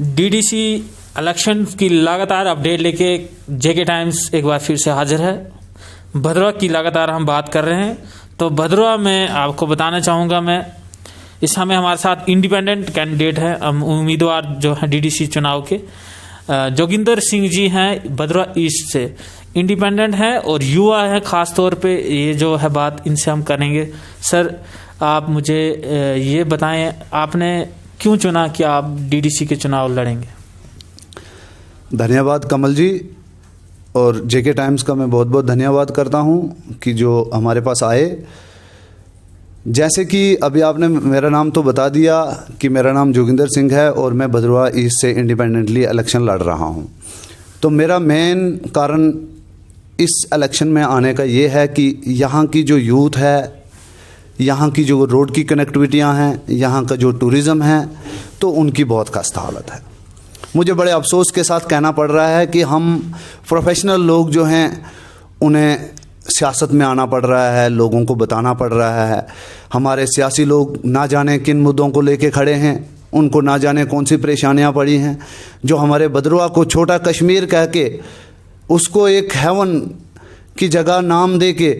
DDC election की लगातार update लेके जेके टाइम्स एक बार फिर से हाजिर है। भदरवा की लगातार हम बात कर रहे हैं, तो भदरवा में आपको बताना चाहूँगा मैं, इस समय हमारे साथ इंडिपेंडेंट कैंडिडेट हैं, उम्मीदवार जो हैं डीडीसी चुनाव के, जोगिंदर सिंह जी हैं भदरवा ईस्ट से, इंडिपेंडेंट हैं और युवा हैं ख़ास तौर पे। ये जो है बात इनसे हम करेंगे। सर, आप मुझे ये बताएं, आपने क्यों चुना कि आप डीडीसी के चुनाव लड़ेंगे? धन्यवाद कमल जी, और जेके टाइम्स का मैं बहुत बहुत धन्यवाद करता हूं कि जो हमारे पास आए। जैसे कि अभी आपने मेरा नाम तो बता दिया कि मेरा नाम जोगिंदर सिंह है और मैं भदरवा ईस्ट से इंडिपेंडेंटली इलेक्शन लड़ रहा हूं। तो मेरा मेन कारण इस इलेक्शन में आने का ये है कि यहाँ की जो यूथ है, यहाँ की जो रोड की कनेक्टिविटियाँ हैं, यहाँ का जो टूरिज़्म है, तो उनकी बहुत खस्ता हालत है। मुझे बड़े अफसोस के साथ कहना पड़ रहा है कि हम प्रोफेशनल लोग जो हैं उन्हें सियासत में आना पड़ रहा है, लोगों को बताना पड़ रहा है। हमारे सियासी लोग ना जाने किन मुद्दों को लेके खड़े हैं, उनको ना जाने कौन सी परेशानियां पड़ी हैं। जो हमारे भदरवा को छोटा कश्मीर कह के उसको एक हेवन की जगह नाम दे के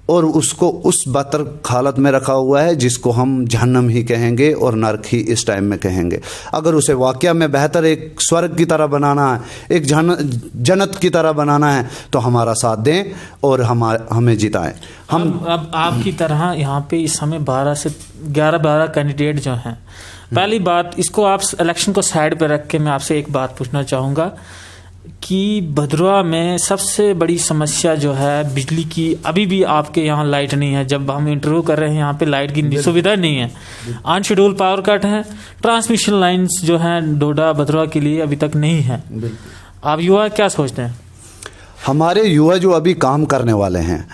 और उसको उस बदतर हालत में रखा हुआ है जिसको हम जहन्नम ही कहेंगे और नरक ही इस टाइम में कहेंगे। अगर उसे वाकया में बेहतर एक स्वर्ग की तरह बनाना है, एक जन्नत की तरह बनाना है, तो हमारा साथ दें और हमें जिताएं। हम अब आपकी तरह यहाँ पे इस समय 12 से 12 कैंडिडेट जो हैं, पहली बात, इसको आप इलेक्शन को साइड पे रख के मैं आपसे एक बात पूछना चाहूँगा कि भदरवा में सबसे बड़ी समस्या जो है बिजली की। अभी भी आपके यहाँ लाइट नहीं है। जब हम इंटरव्यू कर रहे हैं यहाँ पे लाइट की सुविधा नहीं है, अनशेड्यूल पावर कट है, ट्रांसमिशन लाइंस जो हैं डोडा भदरवा के लिए अभी तक नहीं है। आप युवा क्या सोचते हैं? हमारे युवा जो अभी काम करने वाले हैं,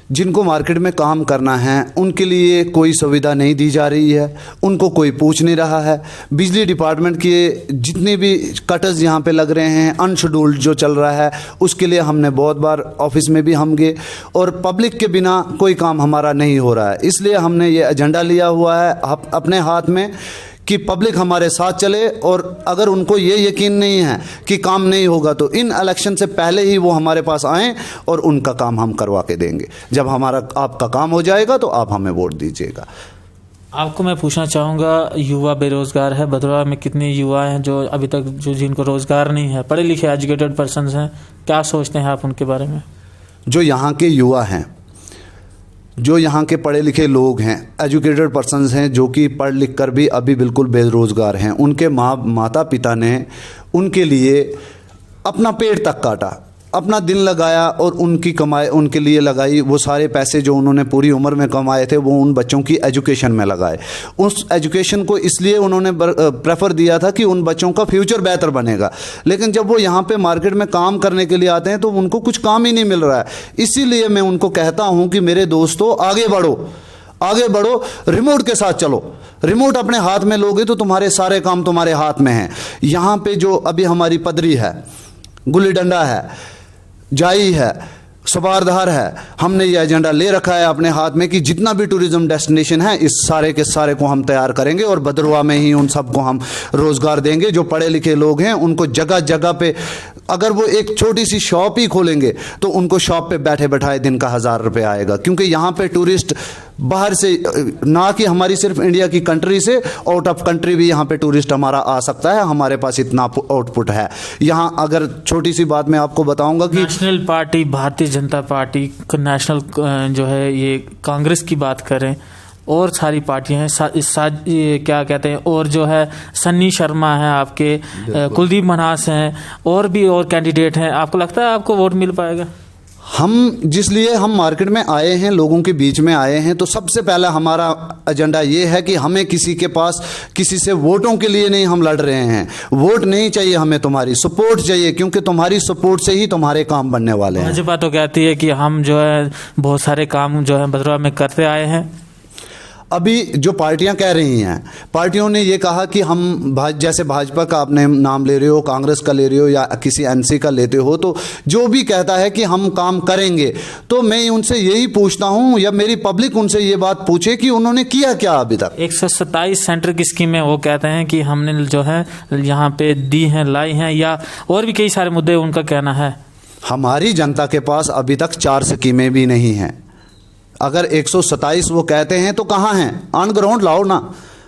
जिनको मार्केट में काम करना है, उनके लिए कोई सुविधा नहीं दी जा रही है, उनको कोई पूछ नहीं रहा है। बिजली डिपार्टमेंट के जितने भी कटर्स यहाँ पे लग रहे हैं, अनशेड्यूल्ड जो चल रहा है, उसके लिए हमने बहुत बार ऑफिस में भी हम गए और पब्लिक के बिना कोई काम हमारा नहीं हो रहा है। इसलिए हमने ये एजेंडा लिया हुआ है अपने हाथ में कि पब्लिक हमारे साथ चले, और अगर उनको ये यकीन नहीं है कि काम नहीं होगा तो इन इलेक्शन से पहले ही वो हमारे पास आएँ और उनका काम हम करवा के देंगे। जब आपका काम हो जाएगा तो आप हमें वोट दीजिएगा। आपको मैं पूछना चाहूँगा, युवा बेरोजगार है भदरवा में, कितने युवा हैं जो अभी तक जिनको रोजगार नहीं है, पढ़े लिखे एजुकेटेड पर्सनस हैं, क्या सोचते हैं आप उनके बारे में? जो यहाँ के युवा हैं, जो यहाँ के पढ़े लिखे लोग हैं, एजुकेटेड पर्सन्स हैं, जो कि पढ़ लिख कर भी अभी बिल्कुल बेरोज़गार हैं, उनके माता पिता ने उनके लिए अपना पेट तक काटा, अपना दिन लगाया और उनकी कमाई उनके लिए लगाई। वो सारे पैसे जो उन्होंने पूरी उम्र में कमाए थे वो उन बच्चों की एजुकेशन में लगाए। उस एजुकेशन को इसलिए उन्होंने प्रेफर दिया था कि उन बच्चों का फ्यूचर बेहतर बनेगा। लेकिन जब वो यहाँ पे मार्केट में काम करने के लिए आते हैं तो उनको कुछ काम ही नहीं मिल रहा है। इसीलिए मैं उनको कहता हूँ कि मेरे दोस्तों, आगे बढ़ो, आगे बढ़ो, रिमोट के साथ चलो। रिमोट अपने हाथ में लोगे तो तुम्हारे सारे काम तुम्हारे हाथ में हैं। यहाँ पे जो अभी हमारी पदरी है, गुल्ली डंडा है, जाई है, सवारधार है, हमने ये एजेंडा ले रखा है अपने हाथ में कि जितना भी टूरिज्म डेस्टिनेशन है, इस सारे के सारे को हम तैयार करेंगे और भदरवा में ही उन सबको हम रोज़गार देंगे। जो पढ़े लिखे लोग हैं उनको जगह जगह पे, अगर वो एक छोटी सी शॉप ही खोलेंगे तो उनको शॉप पे बैठे बैठाए दिन का 1000 रुपये आएगा। क्योंकि यहाँ पे टूरिस्ट बाहर से, ना कि हमारी सिर्फ इंडिया की कंट्री से, आउट ऑफ कंट्री भी यहाँ पे टूरिस्ट हमारा आ सकता है। हमारे पास इतना आउटपुट है। यहाँ अगर छोटी सी बात मैं आपको बताऊंगा कि national party, Bharatiya Janata party, national जो है ये कांग्रेस की बात करें, और सारी पार्टियां हैं, ये क्या कहते हैं, और जो है सन्नी शर्मा है आपके, कुलदीप मन्हास हैं, और भी और कैंडिडेट हैं। आपको लगता है आपको वोट मिल पाएगा? जिसलिए हम मार्केट में आए हैं, लोगों के बीच में आए हैं, तो सबसे पहला हमारा एजेंडा ये है कि हमें किसी के पास किसी से वोटों के लिए नहीं हम लड़ रहे हैं। वोट नहीं चाहिए हमें, तुम्हारी सपोर्ट चाहिए, क्योंकि तुम्हारी सपोर्ट से ही तुम्हारे काम बनने वाले हैं। भाजपा तो कहती है कि हम जो है बहुत सारे काम जो है भदरवा में करते आए हैं। अभी जो पार्टियां कह रही हैं, पार्टियों ने ये कहा कि हम जैसे भाजपा का आपने नाम ले रहे हो, कांग्रेस का ले रहे हो या किसी एनसी का लेते हो, तो जो भी कहता है कि हम काम करेंगे, तो मैं उनसे यही पूछता हूं या मेरी पब्लिक उनसे ये बात पूछे कि उन्होंने किया क्या अभी तक। 127 सेंटर की स्कीमें वो कहते हैं कि हमने जो है यहाँ पे दी हैं, लाई हैं, या और भी कई सारे मुद्दे उनका कहना है। हमारी जनता के पास अभी तक 4 स्कीमें भी नहीं हैं। अगर 127 वो कहते हैं तो कहाँ हैं? ऑन ग्राउंड लाओ ना।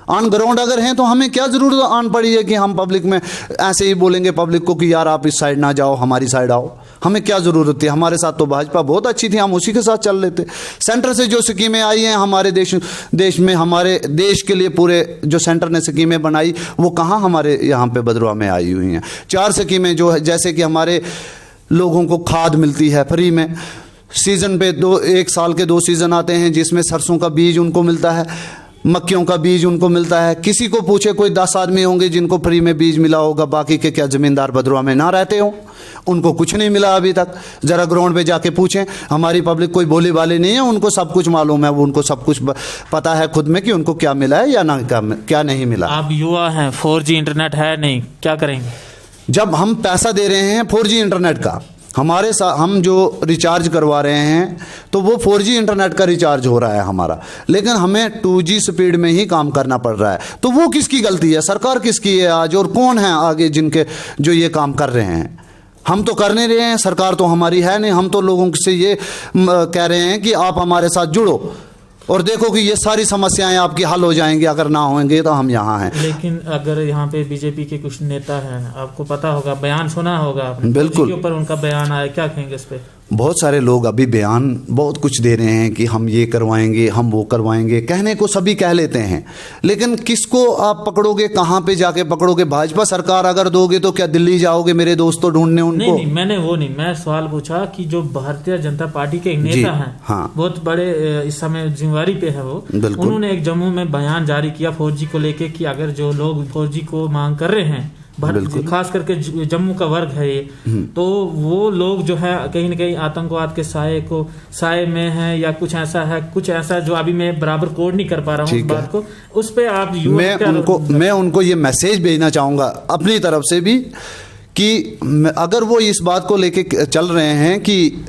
ऑन ग्राउंड अगर हैं तो हमें क्या ज़रूरत आन पड़ी है कि हम पब्लिक में ऐसे ही बोलेंगे पब्लिक को कि यार आप इस साइड ना जाओ, हमारी साइड आओ। हमें क्या ज़रूरत थी? हमारे साथ तो भाजपा बहुत अच्छी थी, हम उसी के साथ चल लेते। सेंटर से जो स्कीमें आई हैं हमारे देश में, हमारे देश के लिए पूरे जो सेंटर ने स्कीमें बनाई, वो कहाँ हमारे यहाँ पे भदरवा में आई हुई हैं? 4 स्कीमें जो है, जैसे कि हमारे लोगों को खाद मिलती है फ्री में, सीज़न पे 1 साल के 2 सीज़न आते हैं जिसमें सरसों का बीज उनको मिलता है, मक्कियों का बीज उनको मिलता है। किसी को पूछे, कोई 10 आदमी होंगे जिनको फ्री में बीज मिला होगा, बाकी के क्या ज़मींदार भदरवा में ना रहते हो? उनको कुछ नहीं मिला अभी तक। ज़रा ग्राउंड पे जाके पूछें, हमारी पब्लिक कोई बोली वाली नहीं है, उनको सब कुछ मालूम है, वो उनको सब कुछ पता है खुद में कि उनको क्या मिला है या ना क्या नहीं मिला। आप युवा हैं, 4G इंटरनेट है नहीं, क्या करेंगे? जब हम पैसा दे रहे हैं 4G इंटरनेट का, हमारे साथ हम जो रिचार्ज करवा रहे हैं तो वो 4G इंटरनेट का रिचार्ज हो रहा है हमारा, लेकिन हमें 2G स्पीड में ही काम करना पड़ रहा है। तो वो किसकी गलती है? सरकार किसकी है आज? और कौन है आगे जिनके जो ये काम कर रहे हैं? हम तो कर नहीं रहे हैं, सरकार तो हमारी है नहीं। हम तो लोगों से ये कह रहे हैं कि आप हमारे साथ जुड़ो और देखो कि ये सारी समस्याएं आपकी हल हो जाएंगी। अगर ना होंगे तो हम यहाँ हैं। लेकिन अगर यहाँ पे बीजेपी के कुछ नेता हैं, आपको पता होगा, बयान सुना होगा आपने, बिल्कुल, के ऊपर उनका बयान आया, क्या कहेंगे इस पे? बहुत सारे लोग अभी बयान बहुत कुछ दे रहे हैं कि हम ये करवाएंगे, हम वो करवाएंगे। कहने को सभी कह लेते हैं, लेकिन किसको आप पकड़ोगे? कहाँ पे जाके पकड़ोगे? भाजपा सरकार अगर दोगे तो क्या दिल्ली जाओगे मेरे दोस्तों ढूंढने उनको? नहीं, मैंने वो नहीं, मैं सवाल पूछा कि जो भारतीय जनता पार्टी के नेता हैं, हाँ, बहुत बड़े इस समय जिम्मेवारी पे है वो, उन्होंने एक जम्मू में बयान जारी किया 4G को लेके कि अगर जो लोग 4G को मांग कर रहे हैं, खास करके जम्मू का वर्ग है ये, तो वो लोग जो है कहीं न कहीं आतंकवाद के साए में है या कुछ ऐसा जो अभी मैं बराबर कोड नहीं कर पा रहा हूँ इस बात को। उस पे आप मैं उनको ये मैसेज भेजना चाहूँगा अपनी तरफ से भी कि अगर वो इस बात को लेके चल रहे हैं कि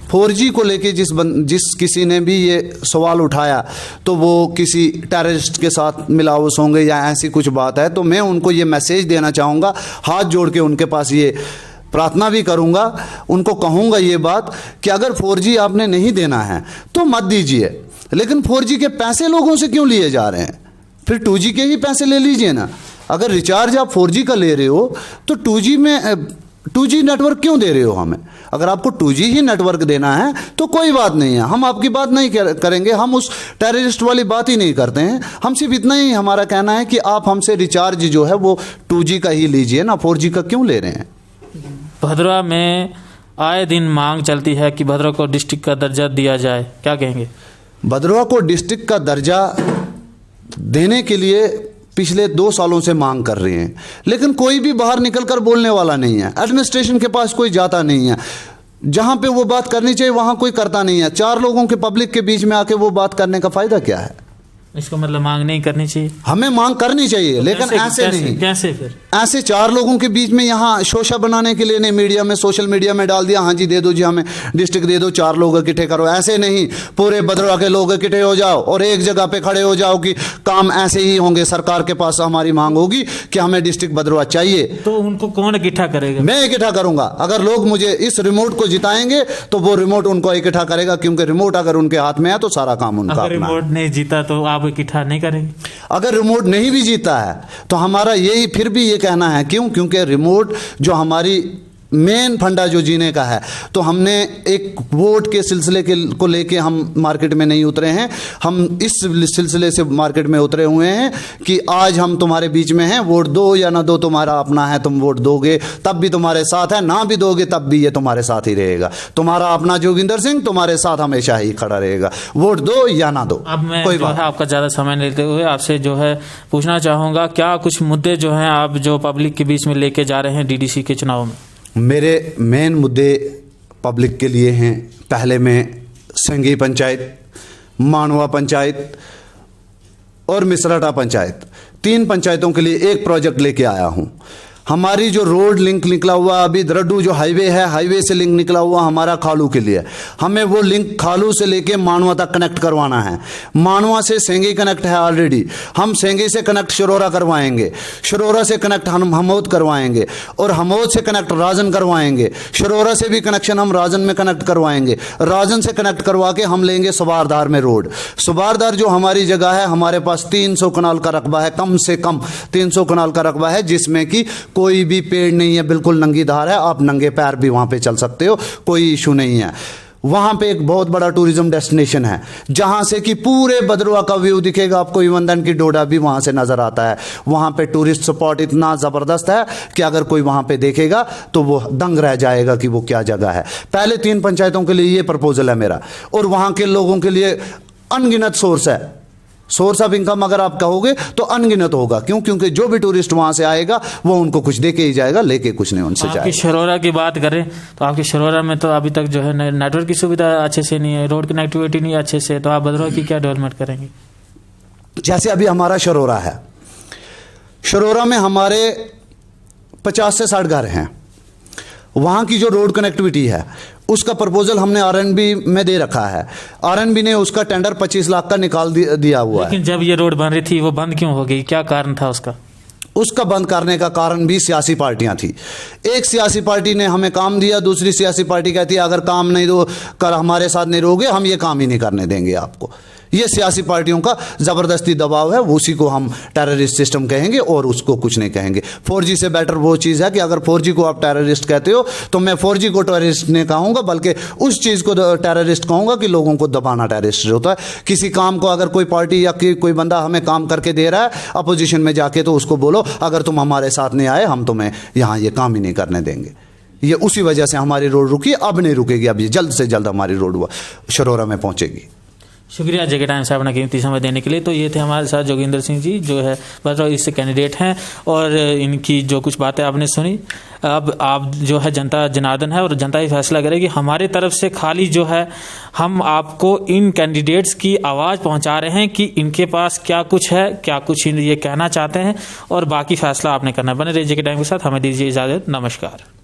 4G को लेके जिस किसी ने भी ये सवाल उठाया तो वो किसी टेररिस्ट के साथ मिलावस होंगे या ऐसी कुछ बात है, तो मैं उनको ये मैसेज देना चाहूँगा, हाथ जोड़ के उनके पास ये प्रार्थना भी करूँगा, उनको कहूँगा ये बात कि अगर 4G आपने नहीं देना है तो मत दीजिए, लेकिन 4G के पैसे लोगों से क्यों लिए जा रहे हैं? फिर 2G के ही पैसे ले लीजिए ना। अगर रिचार्ज आप 4G का ले रहे हो तो 2G नेटवर्क क्यों दे रहे हो हमें? अगर आपको 2G ही नेटवर्क देना है तो कोई बात नहीं है, हम आपकी बात नहीं करेंगे, हम उस टेररिस्ट वाली बात ही नहीं करते हैं। हम सिर्फ इतना ही हमारा कहना है कि आप हमसे रिचार्ज जो है वो 2G का ही लीजिए ना, 4G का क्यों ले रहे हैं? भदरवा में आए दिन मांग चलती है कि भदरवा को डिस्ट्रिक्ट का दर्जा दिया जाए, क्या कहेंगे? भदरवा को डिस्ट्रिक्ट का दर्जा देने के लिए पिछले 2 सालों से मांग कर रहे हैं, लेकिन कोई भी बाहर निकलकर बोलने वाला नहीं है। एडमिनिस्ट्रेशन के पास कोई जाता नहीं है, जहां पे वो बात करनी चाहिए वहां कोई करता नहीं है। 4 लोगों के पब्लिक के बीच में आके वो बात करने का फायदा क्या है? इसको मतलब मांग नहीं करनी चाहिए? हमें मांग करनी चाहिए, लेकिन ऐसे नहीं। कैसे फिर? ऐसे 4 लोगों के बीच में यहाँ शोशा बनाने के लिए नहीं, मीडिया में, सोशल मीडिया में डाल दिया, हाँ जी दे दो जी, हमें डिस्ट्रिक्ट दे दो, 4 लोग इकट्ठे करो। ऐसे नहीं, पूरे भदरवा के लोग इकट्ठे हो जाओ और एक जगह पे खड़े हो जाओ कि काम ऐसे ही होंगे। सरकार के पास हमारी मांग होगी कि हमें डिस्ट्रिक्ट भदरवा चाहिए, तो उनको कौन इकट्ठा करेगा? मैं इकट्ठा करूंगा। अगर लोग मुझे इस रिमोट को जिताएंगे तो वो रिमोट उनको इकट्ठा करेगा, क्योंकि रिमोट अगर उनके हाथ में है तो सारा काम उनका। अगर रिमोट नहीं जीता तो आप इकट्ठा नहीं करेंगे? अगर रिमोट नहीं भी जीता है तो हमारा यही फिर भी ये कहना है, क्योंकि रिमोट जो हमारी मेन फंडा जो जीने का है, तो हमने एक वोट के सिलसिले को लेके हम मार्केट में नहीं उतरे हैं। हम इस सिलसिले से मार्केट में उतरे हुए हैं कि आज हम तुम्हारे बीच में हैं, वोट दो या ना दो तुम्हारा अपना है, तुम वोट दोगे तब भी तुम्हारे साथ है, ना भी दोगे तब भी ये तुम्हारे साथ ही रहेगा। तुम्हारा अपना जोगिंदर सिंह तुम्हारे साथ हमेशा ही खड़ा रहेगा, वोट दो या ना दो। अब मैं कोई बात आपका ज़्यादा समय लेते हुए आपसे जो है पूछना चाहूँगा, क्या कुछ मुद्दे जो हैं आप जो पब्लिक के बीच में लेके जा रहे हैं DDC के चुनाव में? मेरे मेन मुद्दे पब्लिक के लिए हैं। पहले में संघी पंचायत, मानवा पंचायत और मिसराटा पंचायत, 3 पंचायतों के लिए एक प्रोजेक्ट लेके आया हूँ। हमारी जो रोड लिंक निकला हुआ अभी दरड्डू जो हाईवे है, हाईवे से लिंक निकला हुआ हमारा खालू के लिए, हमें वो लिंक खालू से लेके मानवा तक कनेक्ट करवाना है। मानवा से सेंगी कनेक्ट है ऑलरेडी, हम सेंगी से कनेक्ट शरोरा करवाएंगे, शरोरा से कनेक्ट हम हमोद करवाएंगे और हमोद से कनेक्ट राजन करवाएंगे, शरोरा से भी कनेक्शन हम राजन में कनेक्ट करवाएंगे, राजन से कनेक्ट करवा के हम लेंगे सुबारदार में रोड। सुबारदार जो हमारी जगह है, हमारे पास 300 कनाल का रकबा है, कम से कम 300 कनाल का रकबा है, जिसमें कि कोई भी पेड़ नहीं है, बिल्कुल नंगी धार है, आप नंगे पैर भी वहां पे चल सकते हो, कोई इशू नहीं है। वहां पे एक बहुत बड़ा टूरिज्म डेस्टिनेशन है, जहां से कि पूरे भद्रवा का व्यू दिखेगा आपको, ईवंदन की डोडा भी वहां से नजर आता है। वहां पे टूरिस्ट स्पॉट इतना जबरदस्त है कि अगर कोई वहां पे देखेगा तो वो दंग रह जाएगा कि वो क्या जगह है। पहले 3 पंचायतों के लिए ये प्रपोजल है मेरा, और वहां के लोगों के लिए अनगिनत सोर्स है, सोर्स ऑफ इनकम अगर आप कहोगे तो अनगिनत होगा। क्यों? क्योंकि जो भी टूरिस्ट वहां से आएगा वो उनको कुछ दे के ही जाएगा, लेके कुछ नहीं उनसे जाएगा। आपकी शरोरा की बात करें तो आपकी शरोरा में तो अभी तक जो है नेटवर्क की सुविधा अच्छे से नहीं है, रोड कनेक्टिविटी नहीं है अच्छे से, तो आप भद्रवा की क्या डेवलपमेंट करेंगे? जैसे अभी हमारा शरोरा है, शरोरा में हमारे 50 से 60 घर हैं, वहाँ की जो रोड कनेक्टिविटी है उसका प्रपोजल हमने आरएनबी में दे रखा है। आरएनबी ने उसका टेंडर 25 लाख का निकाल दिया हुआ है। लेकिन जब ये रोड बन रही थी वो बंद क्यों हो गई, क्या कारण था उसका? उसका बंद करने का कारण भी सियासी पार्टियां थी। एक सियासी पार्टी ने हमें काम दिया, दूसरी सियासी पार्टी कहती है अगर काम नहीं दो कर हमारे साथ नहीं रहोगे हम ये काम ही नहीं करने देंगे आपको। ये सियासी पार्टियों का ज़बरदस्ती दबाव है, उसी को हम टेररिस्ट सिस्टम कहेंगे और उसको कुछ नहीं कहेंगे। 4G से बेटर वो चीज़ है कि अगर 4G को आप टेररिस्ट कहते हो तो मैं 4G को टेररिस्ट नहीं कहूँगा, बल्कि उस चीज़ को टेररिस्ट कहूँगा कि लोगों को दबाना टेररिस्ट होता है। किसी काम को अगर कोई पार्टी या कोई बंदा हमें काम करके दे रहा है अपोजिशन में जाके, तो उसको बोलो अगर तुम हमारे साथ नहीं आए हम तुम्हें यहाँ ये काम ही नहीं करने देंगे। ये उसी वजह से हमारी रोड रुकी, अब नहीं रुकेगी, अब ये जल्द से जल्द हमारी रोड शरोरा में पहुँचेगी। शुक्रिया जेके टाइम्स से अपना कीमती समय देने के लिए। तो ये थे हमारे साथ जोगिंदर सिंह जी, जो है भद्रवा ईस्ट से कैंडिडेट हैं, और इनकी जो कुछ बातें आपने सुनी, अब आप जो है जनता जनार्दन है और जनता ही फैसला करेगी। हमारी तरफ से खाली जो है हम आपको इन कैंडिडेट्स की आवाज़ पहुंचा रहे हैं कि इनके पास क्या कुछ है, क्या कुछ ये कहना चाहते हैं, और बाकी फैसला आपने करना। बने रहिए जेके टाइम के साथ, हमें दीजिए इजाज़त, नमस्कार।